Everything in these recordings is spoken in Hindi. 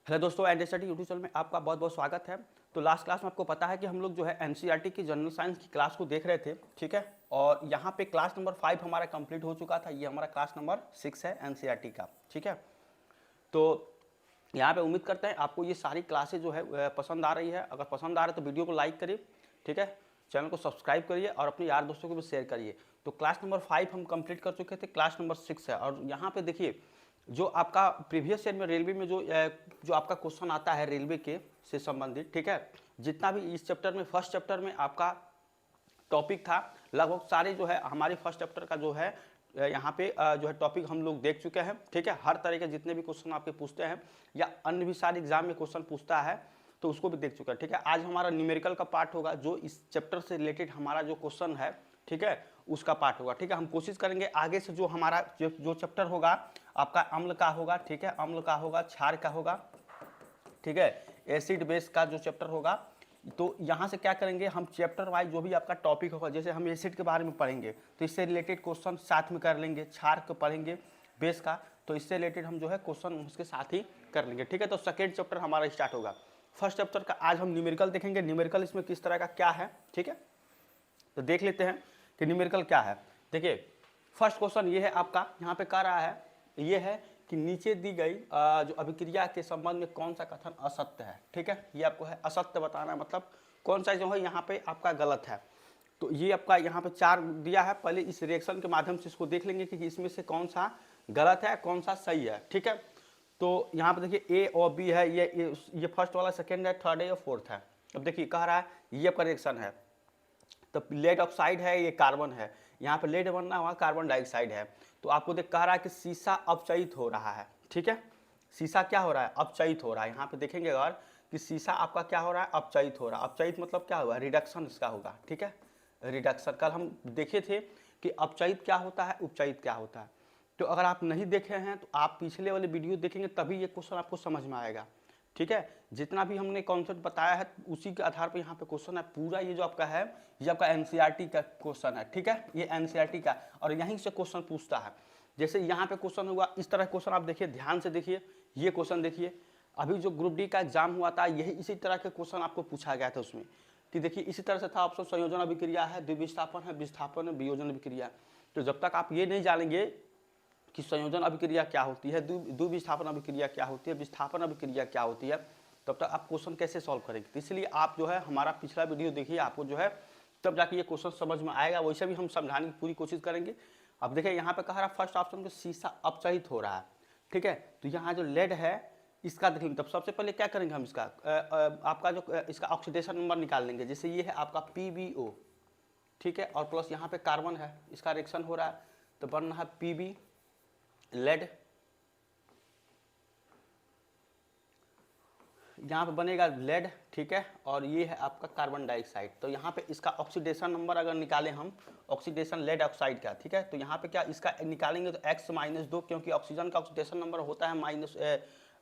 हेलो दोस्तों, एंड स्टडी यूट्यूब चैनल में आपका बहुत बहुत स्वागत है। तो लास्ट क्लास में आपको पता है कि हम लोग जो है एनसीईआरटी की जनरल साइंस की क्लास को देख रहे थे, ठीक है। और यहाँ पे क्लास नंबर 5 हमारा कंप्लीट हो चुका था। ये हमारा क्लास नंबर 6 है एनसीईआरटी का, ठीक है। तो यहाँ पे उम्मीद करते हैं आपको ये सारी क्लासेज जो है पसंद आ रही है। अगर पसंद आ रहा है तो वीडियो को लाइक करिए, ठीक है। चैनल को सब्सक्राइब करिए और अपने यार दोस्तों को भी शेयर करिए। तो क्लास नंबर 5 हम कंप्लीट कर चुके थे, क्लास नंबर 6 है। और यहाँ पे देखिए जो आपका प्रीवियस ईयर में रेलवे में जो आपका क्वेश्चन आता है रेलवे के से संबंधित, ठीक है। जितना भी इस चैप्टर में फर्स्ट चैप्टर में आपका टॉपिक था, लगभग सारे जो है हमारे फर्स्ट चैप्टर का जो है यहाँ पे जो है टॉपिक हम लोग देख चुके हैं, ठीक है। हर तरह के जितने भी क्वेश्चन आपके पूछते हैं या अन्य भी सारे एग्जाम में क्वेश्चन पूछता है तो उसको भी देख चुका है, ठीक है। आज हमारा न्यूमेरिकल का पार्ट होगा, जो इस चैप्टर से रिलेटेड हमारा जो क्वेश्चन है, ठीक है, उसका पार्ट होगा, ठीक है। हम कोशिश करेंगे आगे से जो हमारा जो चैप्टर होगा आपका अम्ल का होगा, ठीक है, अम्ल का होगा, क्षार का होगा, ठीक है, एसिड बेस का जो चैप्टर होगा। तो यहाँ से क्या करेंगे हम चैप्टर वाइज जो भी आपका टॉपिक होगा, जैसे हम एसिड के बारे में पढ़ेंगे तो इससे रिलेटेड क्वेश्चन साथ में कर लेंगे, क्षार को पढ़ेंगे बेस का, तो इससे रिलेटेड हम जो है क्वेश्चन उसके साथ ही कर लेंगे, ठीक है। तो सेकेंड चैप्टर हमारा स्टार्ट होगा। फर्स्ट चैप्टर का आज हम न्यूमेरिकल देखेंगे, न्यूमेरिकल इसमें किस तरह का क्या है, ठीक है। तो देख लेते हैं कि न्यूमेरिकल क्या है। देखिए फर्स्ट क्वेश्चन ये है आपका, यहाँ पे कह रहा है ये है कि नीचे दी गई जो अभिक्रिया के संबंध में कौन सा कथन असत्य है, ठीक है। ये आपको है असत्य बताना है, मतलब कौन सा जो है यहाँ पे आपका गलत है। तो ये आपका यहाँ पे 4 दिया है। पहले इस रिएक्शन के माध्यम से इसको देख लेंगे कि इसमें से कौन सा गलत है कौन सा सही है, ठीक है। तो यहाँ पे देखिए ए और बी है, ये फर्स्ट वाला, सेकेंड है, थर्ड है या फोर्थ है। अब देखिए कह रहा है ये आपका रिएक्शन है, तो लेड ऑक्साइड है, ये कार्बन है, यहाँ पे लेड बनना हुआ कार्बन डाइऑक्साइड है। तो आपको देख कह रहा है कि सीसा अपचयित हो रहा है, ठीक है। सीसा क्या हो रहा है, अपचयित हो रहा है। यहाँ पे देखेंगे अगर कि सीसा आपका क्या हो रहा है, अपचयित हो रहा है। अपचयित मतलब क्या हुआ, रिडक्शन इसका होगा, ठीक है, रिडक्शन। कल हम देखे थे कि अपचयित क्या होता है, उपचयित क्या होता है। तो अगर आप नहीं देखे हैं तो आप पिछले वाले वीडियो देखेंगे तभी ये क्वेश्चन आपको समझ में आएगा, ठीक है। जितना भी हमने कॉन्सेप्ट बताया है उसी के आधार पर यहाँ पे क्वेश्चन है पूरा। ये जो आपका है ये आपका एनसीईआरटी का क्वेश्चन है, ठीक है, ये एनसीईआरटी का, और यहीं से क्वेश्चन पूछता है। जैसे यहाँ पे क्वेश्चन हुआ इस तरह क्वेश्चन, आप देखिए ध्यान से देखिए, ये क्वेश्चन देखिए, अभी जो ग्रुप डी का एग्जाम हुआ था यही इसी तरह के क्वेश्चन आपको पूछा गया था उसमें, कि देखिए इसी तरह से था ऑप्शन, संयोजन अभिक्रिया है, द्विविस्थापन है, विस्थापन है, वियोजन अभिक्रिया। तो जब तक आप ये नहीं जानेंगे कि संयोजन अभिक्रिया क्या होती है, द्विविस्थापन अभिक्रिया क्या होती है, विस्थापन अभिक्रिया क्या होती है, तब तक आप क्वेश्चन कैसे सॉल्व करेंगे। तो इसलिए आप जो है हमारा पिछला वीडियो देखिए, आपको जो है तब जाके ये क्वेश्चन समझ में आएगा। वैसे भी हम समझाने की पूरी कोशिश करेंगे। अब देखिए यहाँ पे कह रहा है फर्स्ट ऑप्शन को सीसा अपचयित हो रहा है, ठीक है। तो यहाँ जो लेड है इसका देख लेंगे। तब सबसे पहले क्या करेंगे हम इसका आपका जो इसका ऑक्सीडेशन नंबर निकाल लेंगे। जैसे ये है आपका PbO, ठीक है, और प्लस यहाँ पे कार्बन है, इसका रिएक्शन हो रहा है तो बन रहा है Pb लेड, यहाँ पे बनेगा लेड, ठीक है, और ये है आपका कार्बन डाइऑक्साइड। तो यहाँ पे इसका ऑक्सीडेशन नंबर अगर निकालें हम, ऑक्सीडेशन लेड ऑक्साइड का, ठीक है, तो यहाँ पे क्या इसका निकालेंगे तो X-2, क्योंकि ऑक्सीजन का ऑक्सीडेशन नंबर होता है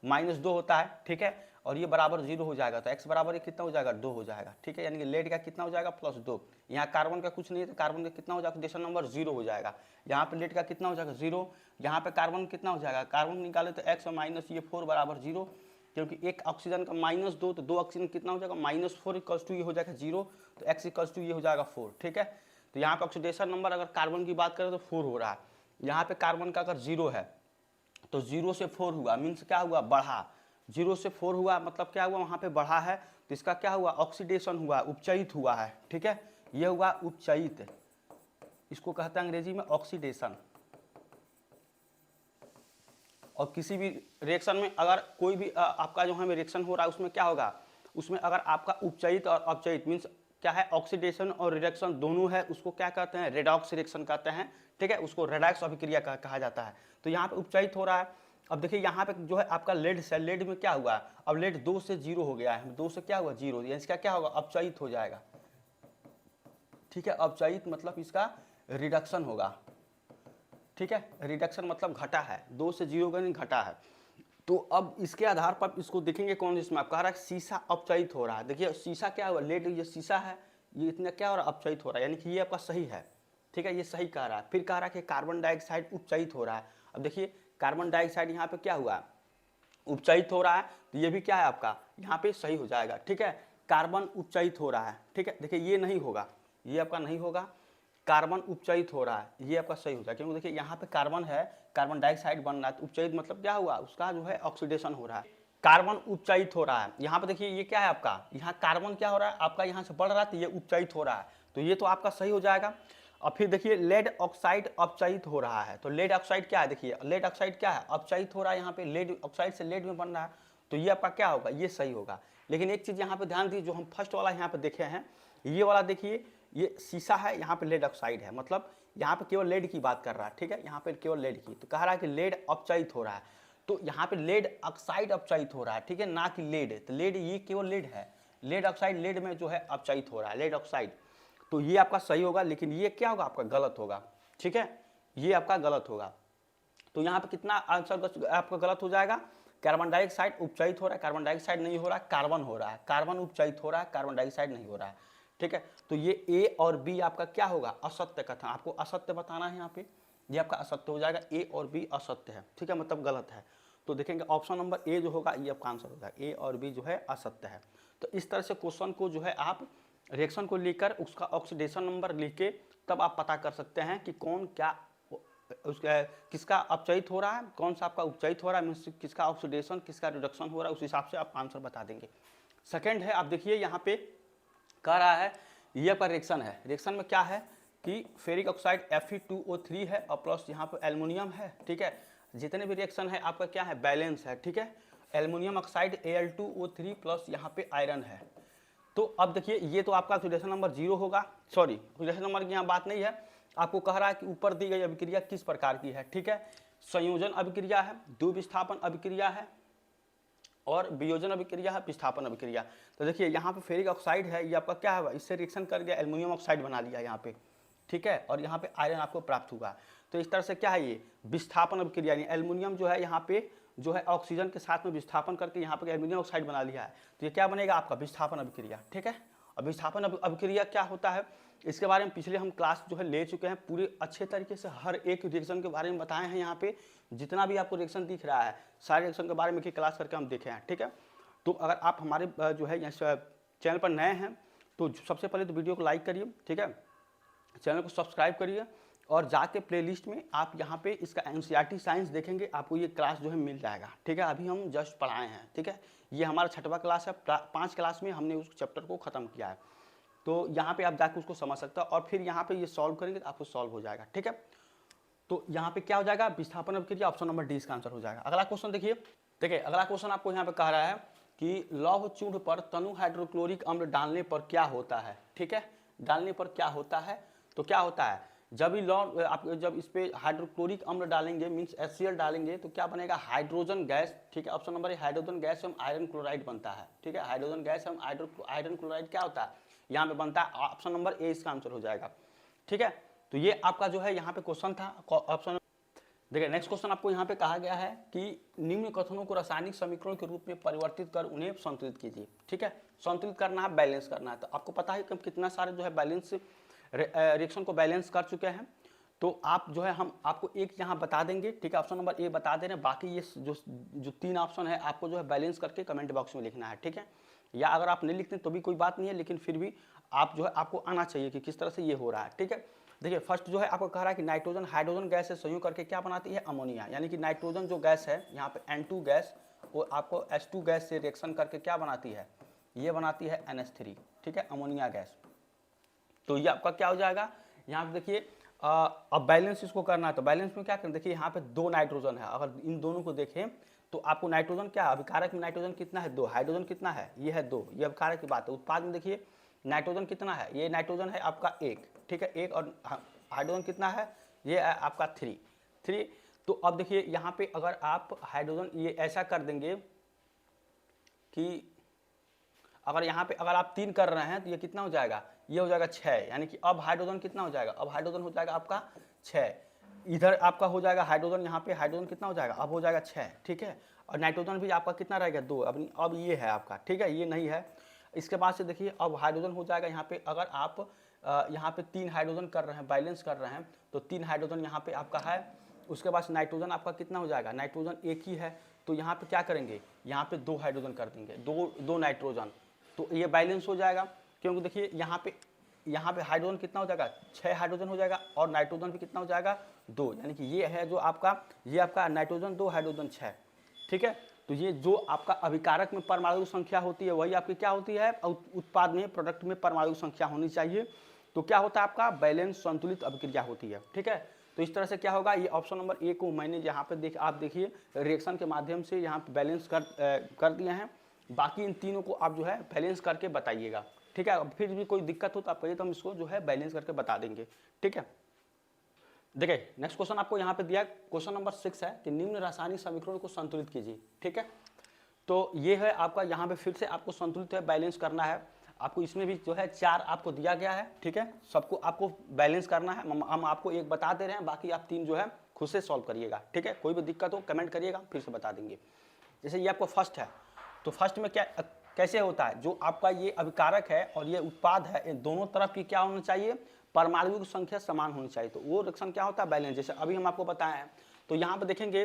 -2 होता है, ठीक है, और ये बराबर 0 हो जाएगा। तो X बराबर कितना हो जाएगा, 2 हो जाएगा, ठीक है। यानी कि लेड का कितना हो जाएगा, +2। यहाँ कार्बन का कुछ नहीं है तो कार्बन का कितना हो जाएगा, ऑक्सीडेशन नंबर 0 हो जाएगा। यहाँ पे लेड का कितना हो जाएगा, 0। यहाँ पे कार्बन कितना हो जाएगा, कार्बन निकाले तो X माइनस ये 4 बराबर 0, क्योंकि एक ऑक्सीजन का -2 तो 2 ऑक्सीजन कितना हो जाएगा, -4 इक्वल्स टू ये हो जाएगा 0, तो X इक्वल्स टू ये हो जाएगा 4, ठीक है। तो यहाँ पे ऑक्सीडेशन नंबर अगर कार्बन की बात करें तो 4 हो रहा है। यहाँ पे कार्बन का अगर 0 है तो 0 से 4 हुआ, मीन्स क्या हुआ, बढ़ा। 0 से 4 हुआ मतलब क्या हुआ, वहाँ पे बढ़ा है, तो इसका क्या हुआ, ऑक्सीडेशन हुआ, उपचयित हुआ है, ठीक है। ये हुआ उपचयित, इसको कहते हैं अंग्रेजी में ऑक्सीडेशन। और किसी भी रिएक्शन में अगर कोई भी आपका जो है रिएक्शन हो रहा है उसमें क्या होगा, उसमें अगर आपका उपचयित और अपचयित मीन्स क्या है, ऑक्सीडेशन और रिडक्शन दोनों है, उसको क्या कहते हैं, रेडॉक्स रिएक्शन कहते हैं, ठीक है, उसको रेडॉक्स अभिक्रिया कहा जाता है। तो यहाँ पे उपचयित हो रहा है। अब देखिए यहाँ पे जो है आपका लेड से, लेड में क्या हुआ, अब लेड 2 से 0 हो गया है, 2 से क्या हुआ, 0, इसका क्या होगा, अपचयित हो जाएगा, ठीक है। अपचयित मतलब इसका रिडक्शन होगा, ठीक है, रिडक्शन मतलब घटा है, 2 से 0 का नहीं, घटा है। तो अब इसके आधार पर इसको देखेंगे कौन, इसमें आप कह रहा है सीसा अपचयित हो रहा है। देखिए सीसा क्या हुआ, लेड ये सीसा है, ये इतना क्या हो रहा है, अपचयित हो रहा है, यानी कि ये आपका सही है, ठीक है, ये सही कह रहा है। फिर कह रहा है कि कार्बन डाइऑक्साइड उपचयित हो रहा है। अब देखिए कार्बन डाइऑक्साइड यहाँ पे क्या हुआ, उपचयित हो रहा है, तो ये भी क्या है आपका यहाँ पे सही हो जाएगा। ठीक है, कार्बन उपचयित हो रहा है। ठीक है, देखिए ये नहीं होगा, ये आपका नहीं होगा, कार्बन उपचयित हो रहा है, ये आपका सही हो जाएगा, क्योंकि देखिए यहाँ पे कार्बन है, कार्बन डाइऑक्साइड बन रहा है, तो उपचयित मतलब क्या हुआ, उसका जो है ऑक्सीडेशन हो रहा है, कार्बन उपचयित हो रहा है। यहाँ पे देखिए ये क्या है आपका, यहाँ कार्बन क्या हो रहा है आपका, यहाँ से बढ़ रहा है, तो ये उपचयित हो रहा है, तो ये तो आपका सही हो जाएगा। और फिर देखिए लेड ऑक्साइड अपचयित हो रहा है, तो लेड ऑक्साइड क्या है, देखिए लेड ऑक्साइड क्या है, अपचयित हो रहा है, यहाँ पे लेड ऑक्साइड से लेड में बन रहा है, तो ये आपका क्या होगा, ये सही होगा। लेकिन एक चीज़ यहाँ पे ध्यान दीजिए, जो हम फर्स्ट वाला यहाँ पे देखे हैं, ये वाला देखिए, ये शीशा है, यहाँ पे लेड ऑक्साइड है, मतलब यहाँ पे केवल लेड की बात कर रहा है। ठीक है, यहाँ पे केवल लेड की, तो कह रहा है कि लेड अपचयित हो रहा है, तो यहाँ पे लेड ऑक्साइड अपचयित हो रहा है। ठीक है, ना कि लेड, तो लेड ये केवल लेड है, लेड ऑक्साइड लेड में जो है अपचयित हो रहा है, लेड ऑक्साइड, तो ये आपका सही होगा। लेकिन ये क्या होगा आपका गलत होगा। ठीक है, ये आपका गलत होगा, तो यहाँ पे कितना आंसर आपका गलत हो जाएगा, कार्बन डाइऑक्साइड उपचयित हो रहा है, कार्बन डाइऑक्साइड नहीं हो रहा है, कार्बन हो रहा है, कार्बन उपचयित हो रहा है, कार्बन डाइऑक्साइड नहीं हो रहा है। ठीक है, तो ये ए और बी आपका क्या होगा, असत्य कथन, आपको असत्य बताना है यहाँ पे, ये आपका असत्य हो जाएगा, ए और बी असत्य है। ठीक है, मतलब गलत है, तो देखेंगे ऑप्शन नंबर ए जो होगा ये आपका आंसर होगा, ए और बी जो है असत्य है। तो इस तरह से क्वेश्चन को जो है आप रिएक्शन को लेकर उसका ऑक्सीडेशन नंबर लिख के तब आप पता कर सकते हैं कि कौन क्या उसका किसका अपचयित हो रहा है, कौन सा आपका उपचयित हो रहा है, मीन्स किसका ऑक्सीडेशन किसका रिडक्शन हो रहा है, उस हिसाब से आप आंसर बता देंगे। सेकंड है, आप देखिए यहाँ पे कह रहा है ये आपका रिएक्शन है, रिएक्शन में क्या है कि फेरिक ऑक्साइड Fe2O3 है और प्लस यहाँ पे एल्युमिनियम है। ठीक है, जितने भी रिएक्शन है आपका क्या है, बैलेंस है। ठीक है, एल्युमिनियम ऑक्साइड Al2O3 प्लस यहाँ पे आयरन है। तो अब देखिए ये तो आपका ऑक्सीडेशन नंबर 0 होगा, सॉरी ऑक्सीडेशन नंबर की यहाँ बात नहीं है, आपको कह रहा है कि ऊपर दी गई अभिक्रिया किस प्रकार की है। ठीक है, संयोजन अभिक्रिया है, द्विविस्थापन अभिक्रिया है और वियोजन अभिक्रिया है, विस्थापन अभिक्रिया। तो देखिए यहाँ पे फेरिक ऑक्साइड है, ये आपका क्या है, इससे रिएक्शन कर दिया, एल्युमिनियम ऑक्साइड बना लिया यहाँ पे। ठीक है, और यहाँ पे आयरन आपको प्राप्त हुआ, तो इस तरह से क्या है, ये विस्थापन अभिक्रिया, यानी एल्युमिनियम जो है यहाँ पे जो है ऑक्सीजन के साथ में विस्थापन करके यहाँ पे एल्युमिनियम ऑक्साइड बना लिया है, तो ये क्या बनेगा आपका विस्थापन अभिक्रिया। ठीक है, और विस्थापन अभिक्रिया क्या होता है, इसके बारे में पिछले हम क्लास जो है ले चुके हैं, पूरे अच्छे तरीके से हर एक रिएक्शन के बारे में बताए हैं। यहाँ पे जितना भी आपको रिएक्शन दिख रहा है सारे रिएक्शन के बारे में क्लास करके हम देखे हैं। ठीक है, तो अगर आप हमारे जो है चैनल पर नए हैं तो सबसे पहले तो वीडियो को लाइक करिए। ठीक है, चैनल को सब्सक्राइब करिए और जाके प्लेलिस्ट में आप यहाँ पे इसका एनसीईआरटी साइंस देखेंगे, आपको ये क्लास जो है मिल जाएगा। ठीक है, अभी हम जस्ट पढ़ाए हैं। ठीक है, ये हमारा 6वां क्लास है, 5 क्लास में हमने उस चैप्टर को ख़त्म किया है, तो यहाँ पे आप जाके उसको समझ सकते हो और फिर यहाँ पे ये सॉल्व करेंगे तो आपको सॉल्व हो जाएगा। ठीक है, तो यहाँ पे क्या हो जाएगा, विस्थापन अभिक्रिया, ऑप्शन नंबर डी इसका आंसर हो जाएगा। अगला क्वेश्चन देखिए, अगला क्वेश्चन आपको यहाँ पे कह रहा है कि लौह चूर्ण पर तनु हाइड्रोक्लोरिक अम्ल डालने पर क्या होता है। ठीक है, डालने पर क्या होता है, तो क्या होता है, जब भी लौह आप जब इस पे हाइड्रोक्लोरिक अम्ल डालेंगे मीन्स HCl डालेंगे तो क्या बनेगा, हाइड्रोजन गैस। ठीक है, option number A hydrogen gas एवं आयरन क्लोराइड बनता है। ठीक है, हाइड्रोजन गैस एवं आयरन क्लोराइड क्या होता है, यहाँ पे बनता है, ऑप्शन नंबर ए इसका आंसर हो जाएगा। ठीक है, तो ये आपका जो है यहाँ पे क्वेश्चन था ऑप्शन। देखिए नेक्स्ट क्वेश्चन आपको यहाँ पे कहा गया है कि निम्न कथनों को रासायनिक समीकरण के रूप में परिवर्तित कर उन्हें संतुलित कीजिए। ठीक है, संतुलित करना है, बैलेंस करना है, तो आपको पता है कि हम कितना सारे जो है बैलेंस रिएक्शन को बैलेंस कर चुके हैं, तो आप जो है हम आपको एक यहाँ बता देंगे। ठीक है, ऑप्शन नंबर ए बता दे रहे हैं, बाकी ये जो 3 ऑप्शन है आपको जो है बैलेंस करके कमेंट बॉक्स में लिखना है। ठीक है, या अगर आप नहीं लिखते तो भी कोई बात नहीं है, लेकिन फिर भी आप जो है आपको आना चाहिए कि किस तरह से ये हो रहा है। ठीक है, देखिए फर्स्ट जो है आपको कह रहा है कि नाइट्रोजन हाइड्रोजन गैस से संयोग करके क्या बनाती है, अमोनिया, यानी कि नाइट्रोजन जो गैस है यहाँ पे N2 गैस वो आपको H2 गैस से रिएक्शन करके क्या बनाती है, ये बनाती है NH3। ठीक है, अमोनिया गैस, तो ये आपका क्या हो जाएगा, यहाँ पे देखिए अब बैलेंस इसको करना है, तो बैलेंस में क्या करें, देखिए यहाँ पे 2 नाइट्रोजन है, अगर इन दोनों को देखें तो आपको नाइट्रोजन क्या, अभिकारक में नाइट्रोजन कितना है 2, हाइड्रोजन कितना है, ये है 2, ये अभिकारक की बात है। उत्पाद में देखिए नाइट्रोजन कितना है, ये नाइट्रोजन है आपका 1, ठीक है 1, और हाइड्रोजन कितना है, ये है आपका 3। तो अब देखिए यहाँ पे अगर आप हाइड्रोजन ये ऐसा कर देंगे कि अगर यहाँ पे अगर आप 3 कर रहे हैं तो ये कितना हो जाएगा, ये हो जाएगा 6, यानी कि अब हाइड्रोजन कितना हो जाएगा, अब हाइड्रोजन हो जाएगा आपका 6, इधर आपका हो जाएगा हाइड्रोजन, यहाँ पे हाइड्रोजन कितना हो जाएगा, अब हो जाएगा 6। ठीक है, और नाइट्रोजन भी आपका कितना रहेगा 2, अब ये है आपका, ठीक है ये नहीं है। इसके बाद से देखिए अब हाइड्रोजन हो जाएगा यहाँ पे, अगर आप यहाँ पे 3 हाइड्रोजन कर रहे हैं, बैलेंस कर रहे हैं, तो 3 हाइड्रोजन यहाँ पे आपका है। उसके बाद नाइट्रोजन आपका कितना हो जाएगा, नाइट्रोजन 1 ही है, तो यहाँ पे क्या करेंगे, यहाँ पे 2 हाइड्रोजन कर देंगे, दो नाइट्रोजन, तो ये बैलेंस हो जाएगा। क्योंकि देखिए यहाँ पे हाइड्रोजन कितना हो जाएगा, 6 हाइड्रोजन हो जाएगा, और नाइट्रोजन भी कितना हो जाएगा, 2, यानी कि ये है जो आपका, ये आपका नाइट्रोजन 2, हाइड्रोजन 6, ठीक है। तो ये जो आपका अभिकारक में परमाणु संख्या होती है वही आपकी क्या होती है, उत्पाद में, प्रोडक्ट में परमाणु संख्या होनी चाहिए। तो क्या होता है आपका, बैलेंस, संतुलित अभिक्रिया होती है, ठीक है। तो इस तरह से क्या होगा, ये ऑप्शन नंबर ए को मैंने यहाँ पे आप देखिए रिएक्शन के माध्यम से यहाँ पे बैलेंस कर दिए हैं। बाकी इन तीनों को आप जो है बैलेंस करके बताइएगा, ठीक है। फिर भी कोई दिक्कत हो तो आप कहिए, तो हम इसको जो है बैलेंस करके बता देंगे, ठीक है। देखिए नेक्स्ट क्वेश्चन आपको यहाँ पे दिया, क्वेश्चन नंबर 6 है कि निम्न रासायनिक समीकरण को संतुलित कीजिए, ठीक है। तो ये है आपका, यहाँ पे फिर से आपको संतुलित है बैलेंस करना है। आपको इसमें भी जो है 4 आपको दिया गया है, ठीक है। सबको आपको बैलेंस करना है, हम आपको एक बता दे रहे हैं, बाकी आप 3 जो है खुद से सॉल्व करिएगा, ठीक है। कोई भी दिक्कत हो कमेंट करिएगा, फिर से बता देंगे। जैसे ये आपको फर्स्ट है, तो फर्स्ट में क्या कैसे होता है, जो आपका ये अभिकारक है और ये उत्पाद है, इन दोनों तरफ की क्या होना चाहिए, परमाणु की संख्या समान होनी चाहिए। तो वो रिएक्शन क्या होता है, बैलेंस। जैसे अभी हम आपको बताए हैं, तो यहाँ पे देखेंगे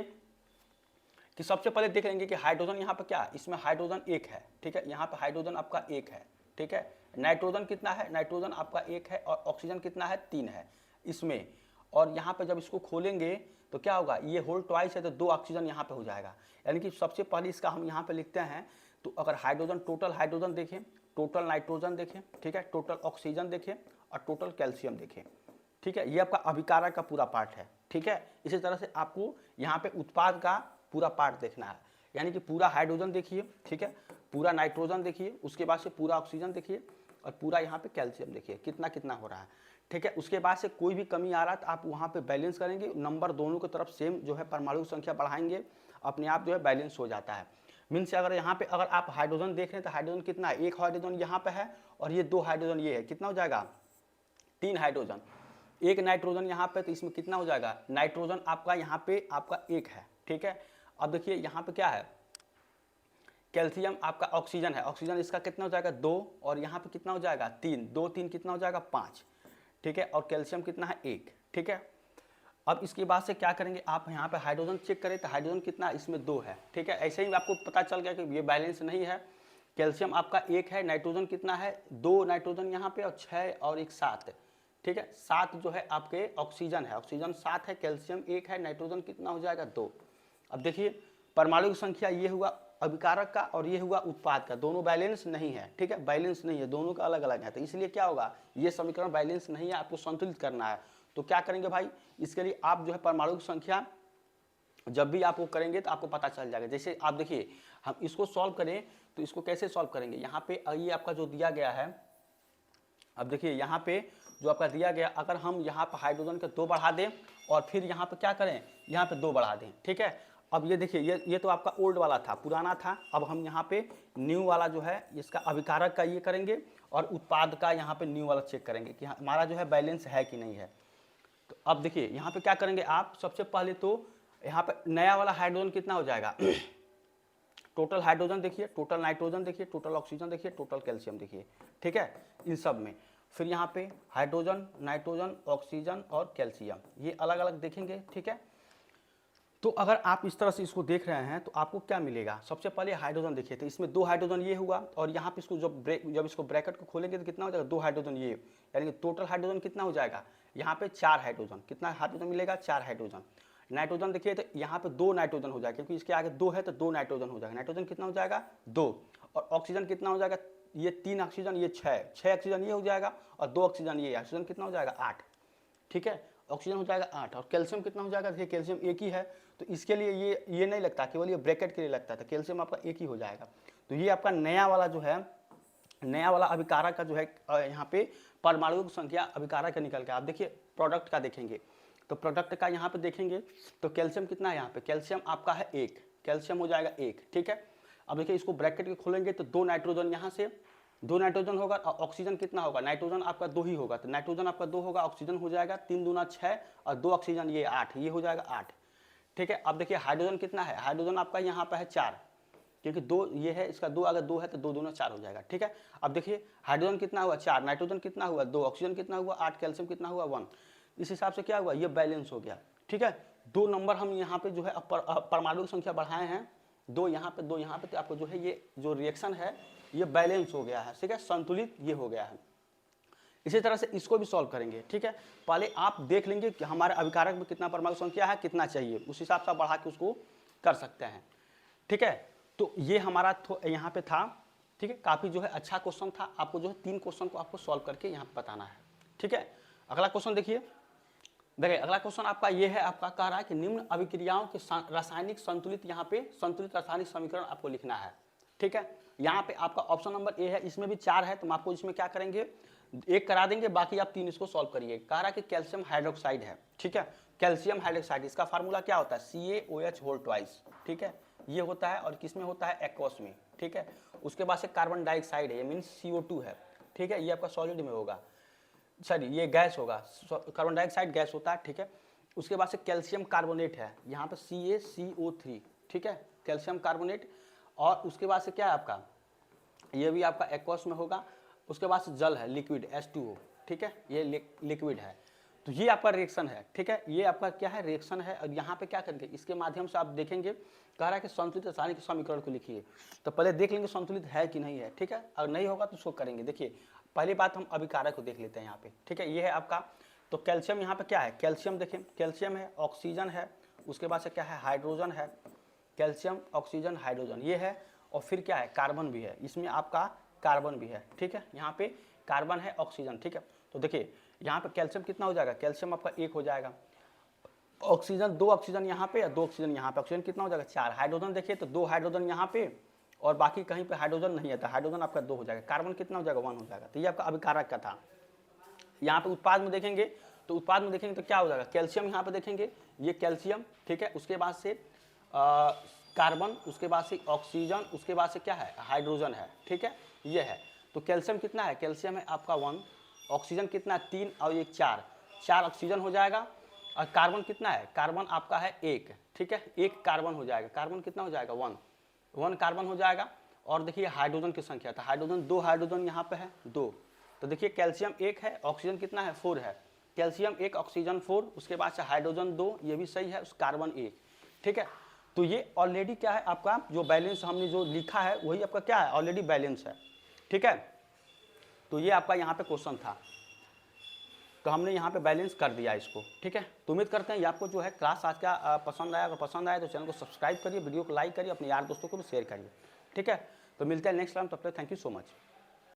कि सबसे पहले देख लेंगे कि हाइड्रोजन यहाँ पे क्या, इसमें हाइड्रोजन 1 है, ठीक है। यहाँ पे हाइड्रोजन आपका 1 है, ठीक है। नाइट्रोजन कितना है, नाइट्रोजन आपका 1 है, और ऑक्सीजन कितना है, 3 है इसमें। और यहाँ पे जब इसको खोलेंगे तो क्या होगा, ये होल ट्वाइस है तो 2 ऑक्सीजन यहाँ पे हो जाएगा। यानी कि सबसे पहले इसका हम यहाँ पे लिखते हैं, तो अगर हाइड्रोजन, टोटल हाइड्रोजन देखें, टोटल नाइट्रोजन देखें, ठीक है, टोटल ऑक्सीजन देखें, और टोटल कैल्शियम देखें, ठीक है। ये आपका अभिकारक का पूरा पार्ट है, ठीक है। इसी तरह से आपको यहाँ पे उत्पाद का पूरा पार्ट देखना है, यानी कि पूरा हाइड्रोजन देखिए, ठीक है, पूरा नाइट्रोजन देखिए, उसके बाद से पूरा ऑक्सीजन देखिए, और पूरा यहाँ पे कैल्शियम देखिए कितना कितना हो रहा है, ठीक है। उसके बाद से कोई भी कमी आ रहा है तो आप वहाँ पे बैलेंस करेंगे, नंबर दोनों की तरफ सेम जो है परमाणु संख्या बढ़ाएंगे, अपने आप जो है बैलेंस हो जाता है। मीन्स अगर यहाँ पे अगर आप हाइड्रोजन देख रहे हैं तो हाइड्रोजन कितना है, 1 हाइड्रोजन यहाँ पे है, और ये 2 हाइड्रोजन ये है, कितना हो जाएगा, 3 हाइड्रोजन, 1 नाइट्रोजन यहाँ पे, तो इसमें कितना हो जाएगा, नाइट्रोजन आपका यहाँ पे आपका 1 है, ठीक है। अब देखिए यहाँ पे क्या है, कैल्शियम आपका ऑक्सीजन है, ऑक्सीजन इसका कितना हो जाएगा, 2, और यहाँ पे कितना हो जाएगा, 3, 2 3 कितना हो जाएगा, 5, ठीक है। और कैल्शियम कितना है, 1, ठीक है। अब इसके बाद से क्या करेंगे, आप यहाँ पे हाइड्रोजन चेक करें तो हाइड्रोजन कितना, इसमें 2 है, ठीक है। ऐसे ही आपको पता चल गया कि ये बैलेंस नहीं है। कैल्शियम आपका 1 है, नाइट्रोजन कितना है, 2 नाइट्रोजन यहाँ पे, और 6 और 1 7, ठीक है। 7 जो है आपके ऑक्सीजन है, ऑक्सीजन 7 है, कैल्शियम 1 है, नाइट्रोजन कितना हो जाएगा, 2। अब देखिए परमाणु की संख्या ये हुआ अभिकारक का, और ये हुआ उत्पाद का, दोनों बैलेंस नहीं है, ठीक है, बैलेंस नहीं है, दोनों का अलग अलग है। तो इसलिए क्या होगा, ये समीकरण बैलेंस नहीं है, आपको संतुलित करना है। तो क्या करेंगे भाई, इसके लिए आप जो है परमाणु की संख्या जब भी आप वो करेंगे तो आपको पता चल जाएगा। जैसे आप देखिए हम इसको सॉल्व करें तो इसको कैसे सॉल्व करेंगे, यहाँ पे ये आपका जो दिया गया है, अब देखिए यहाँ पे जो आपका दिया गया, अगर हम यहाँ पे हाइड्रोजन के 2 बढ़ा दें और फिर यहाँ पे क्या करें, यहाँ पे 2 बढ़ा दें, ठीक है। अब ये देखिए ये तो आपका ओल्ड वाला था, पुराना था। अब हम यहाँ पे न्यू वाला जो है इसका अभिकारक का ये करेंगे, और उत्पाद का यहाँ पे न्यू वाला चेक करेंगे कि हमारा जो है बैलेंस है कि नहीं है। तो अब देखिए यहाँ पे क्या करेंगे आप, सबसे पहले तो यहाँ पे नया वाला हाइड्रोजन कितना हो जाएगा, टोटल हाइड्रोजन देखिए, टोटल नाइट्रोजन देखिए, टोटल ऑक्सीजन देखिए, टोटल कैल्शियम देखिए, ठीक है, इन सब में। फिर यहाँ पे हाइड्रोजन, नाइट्रोजन, ऑक्सीजन और कैल्शियम ये अलग अलग देखेंगे, ठीक है। तो अगर आप इस तरह से इसको देख रहे हैं तो आपको क्या मिलेगा, सबसे पहले हाइड्रोजन देखिए, तो इसमें 2 हाइड्रोजन ये हुआ, और यहाँ पे इसको जब इसको ब्रैकेट को खोलेंगे तो कितना हो जाएगा, 2 हाइड्रोजन ये, यानी कि टोटल हाइड्रोजन कितना हो जाएगा, यहाँ पे 4 हाइड्रोजन, कितना हाइड्रोजन मिलेगा, 4 हाइड्रोजन। नाइट्रोजन देखिए तो यहाँ पे 2 नाइट्रोजन हो जाएगा, क्योंकि इसके आगे 2 है तो 2 नाइट्रोजन हो जाएगा, नाइट्रोजन कितना हो जाएगा, 2। और ऑक्सीजन कितना हो जाएगा, ये 3 ऑक्सीजन, ये 6 ऑक्सीजन ये हो जाएगा, और 2 ऑक्सीजन ये, ऑक्सीजन कितना हो जाएगा, 8, ठीक है, ऑक्सीजन हो जाएगा 8। और कैल्शियम कितना हो जाएगा, देखिए कैल्शियम 1 ही है, तो इसके लिए ये नहीं लगता, केवल ये ब्रैकेट के लिए लगता है, तो कैल्शियम आपका 1 ही हो जाएगा। तो ये आपका नया वाला जो है, नया वाला अभिकारक का जो है यहाँ पे परमाणु की संख्या अभिकारक का निकल के, आप देखिए प्रोडक्ट का देखेंगे तो प्रोडक्ट का यहाँ पे देखेंगे तो कैल्शियम कितना है, यहाँ पे कैल्शियम आपका है 1, कैल्शियम हो जाएगा 1, ठीक है। अब देखिए इसको ब्रैकेट के खोलेंगे तो 2 नाइट्रोजन यहाँ से, 2 नाइट्रोजन होगा, और ऑक्सीजन कितना होगा, नाइट्रोजन आपका 2 ही होगा, तो नाइट्रोजन आपका 2 होगा, ऑक्सीजन हो जाएगा 3 दूना 6, और 2 ऑक्सीजन ये 8, ये हो जाएगा 8, ठीक है। अब देखिए हाइड्रोजन कितना है, हाइड्रोजन आपका यहाँ पे है 4, क्योंकि 2 ये है, इसका 2 अगर 2 है तो 2 दूना 4 हो जाएगा, ठीक है। अब देखिए हाइड्रोजन कितना हुआ, 4, नाइट्रोजन कितना हुआ, 2, ऑक्सीजन कितना हुआ, 8, कैल्शियम कितना हुआ, 1। इस हिसाब से क्या हुआ, ये बैलेंस हो गया, ठीक है। 2 नंबर हम यहाँ पे जो है परमाणु की संख्या बढ़ाए हैं, दो यहाँ पे, दो यहाँ पे, तो आपको जो है ये जो रिएक्शन है ये बैलेंस हो गया है, ठीक है, संतुलित ये हो गया है। इसी तरह से इसको भी सॉल्व करेंगे, ठीक है। पहले आप देख लेंगे कि हमारे अभिकारक में कितना परमाणु संख्या है, कितना चाहिए, उस हिसाब से आप बढ़ा के उसको कर सकते हैं, ठीक है। तो ये हमारा यहाँ पे था, ठीक है। काफ़ी जो है अच्छा क्वेश्चन था। आपको जो है 3 क्वेश्चन को आपको सॉल्व करके यहाँ पे बताना है, ठीक है। अगला क्वेश्चन देखिए, अगला क्वेश्चन आपका ये है, आपका कह रहा है कि निम्न अभिक्रियाओं के रासायनिक संतुलित, यहाँ पे संतुलित रासायनिक समीकरण आपको लिखना है, ठीक है। यहाँ पे आपका ऑप्शन नंबर ए है, इसमें भी 4 है, तो हम आपको इसमें क्या करेंगे, एक करा देंगे, बाकी आप 3 इसको सॉल्व करिए। कह रहा है कि कैल्शियम हाइड्रोक्साइड है, ठीक है, कैल्शियम हाइड्रोक्साइड, इसका फार्मूला क्या होता है, CaOH होल ट्वाइस, ठीक है, ये होता है। और किसमें होता है, एक्वस में, ठीक है। उसके बाद से कार्बन डाइऑक्साइड है, ये मीन्स CO2 है, ठीक है, ये आपका सॉलिड में होगा, सॉरी ये गैस होगा, कार्बन डाइऑक्साइड गैस होता है, ठीक है। उसके बाद से कैल्शियम कार्बोनेट है, यहाँ पे CaCO3, ठीक है, कैल्शियम कार्बोनेट। और उसके बाद से क्या है आपका, ये भी आपका एक्वस में होगा। उसके बाद से जल है, लिक्विड H2O, ठीक है, ये लिक्विड है। तो ये आपका रिएक्शन है, ठीक है, ये आपका क्या है, रिएक्शन है। और यहाँ पे क्या करेंगे, इसके माध्यम से आप देखेंगे, कह रहा है कि संतुलित रासायनिक समीकरण को लिखिए। तो पहले देख लेंगे संतुलित है कि नहीं है, ठीक है, अगर नहीं होगा तो उसको करेंगे। देखिए पहली बात हम अभिकारक को देख लेते हैं यहाँ पे, ठीक है, ये है आपका। तो कैल्शियम यहाँ पे क्या है, कैल्शियम देखें, कैल्शियम है, ऑक्सीजन है, उसके बाद से क्या है, हाइड्रोजन है, कैल्शियम ऑक्सीजन हाइड्रोजन ये है। और फिर क्या है, कार्बन भी है, इसमें आपका कार्बन भी है, ठीक है, यहाँ पे कार्बन है, ऑक्सीजन, ठीक है। तो देखिए यहाँ पे कैल्शियम कितना हो जाएगा, कैल्शियम आपका 1 हो जाएगा, ऑक्सीजन 2 ऑक्सीजन यहाँ पे, 2 ऑक्सीजन यहाँ पे, ऑक्सीजन कितना हो जाएगा 4, हाइड्रोजन देखिए तो 2 हाइड्रोजन यहाँ पे, और बाकी कहीं पे हाइड्रोजन नहीं आता, हाइड्रोजन आपका 2 हो जाएगा, कार्बन कितना हो जाएगा 1 हो जाएगा। तो ये आपका अभिकारक का था। यहाँ पे उत्पाद में देखेंगे, तो उत्पाद में देखेंगे तो क्या हो जाएगा, कैल्शियम यहाँ पे देखेंगे, ये कैल्शियम, ठीक है, उसके बाद से कार्बन, उसके बाद से ऑक्सीजन, उसके बाद से क्या है, हाइड्रोजन है, ठीक है, ये है। तो कैल्शियम कितना है, कैल्शियम है आपका 1, ऑक्सीजन कितना है 3, और ये 4 ऑक्सीजन हो जाएगा। और कार्बन कितना है, कार्बन आपका है 1, ठीक है, 1 कार्बन हो जाएगा, कार्बन कितना हो जाएगा 1 कार्बन हो जाएगा। और देखिए हाइड्रोजन की संख्या था, हाइड्रोजन 2 हाइड्रोजन यहाँ पे है 2। तो देखिए कैल्शियम 1 है, ऑक्सीजन कितना है 4 है, कैल्शियम 1 ऑक्सीजन 4, उसके बाद से हाइड्रोजन 2, ये भी सही है, उस कार्बन 1, ठीक है। तो ये ऑलरेडी क्या है आपका, जो बैलेंस हमने जो लिखा है वही आपका क्या है, ऑलरेडी बैलेंस है, ठीक है। तो ये आपका यहाँ पे क्वेश्चन था, तो हमने यहाँ पे बैलेंस कर दिया इसको, ठीक है। तो उम्मीद करते हैं ये आपको जो है क्लास आज का पसंद आया। अगर पसंद आया तो चैनल को सब्सक्राइब करिए, वीडियो को लाइक करिए, अपने यार दोस्तों को भी शेयर करिए, ठीक है। तो मिलते हैं नेक्स्ट टाइम, तब तक थैंक यू सो मच।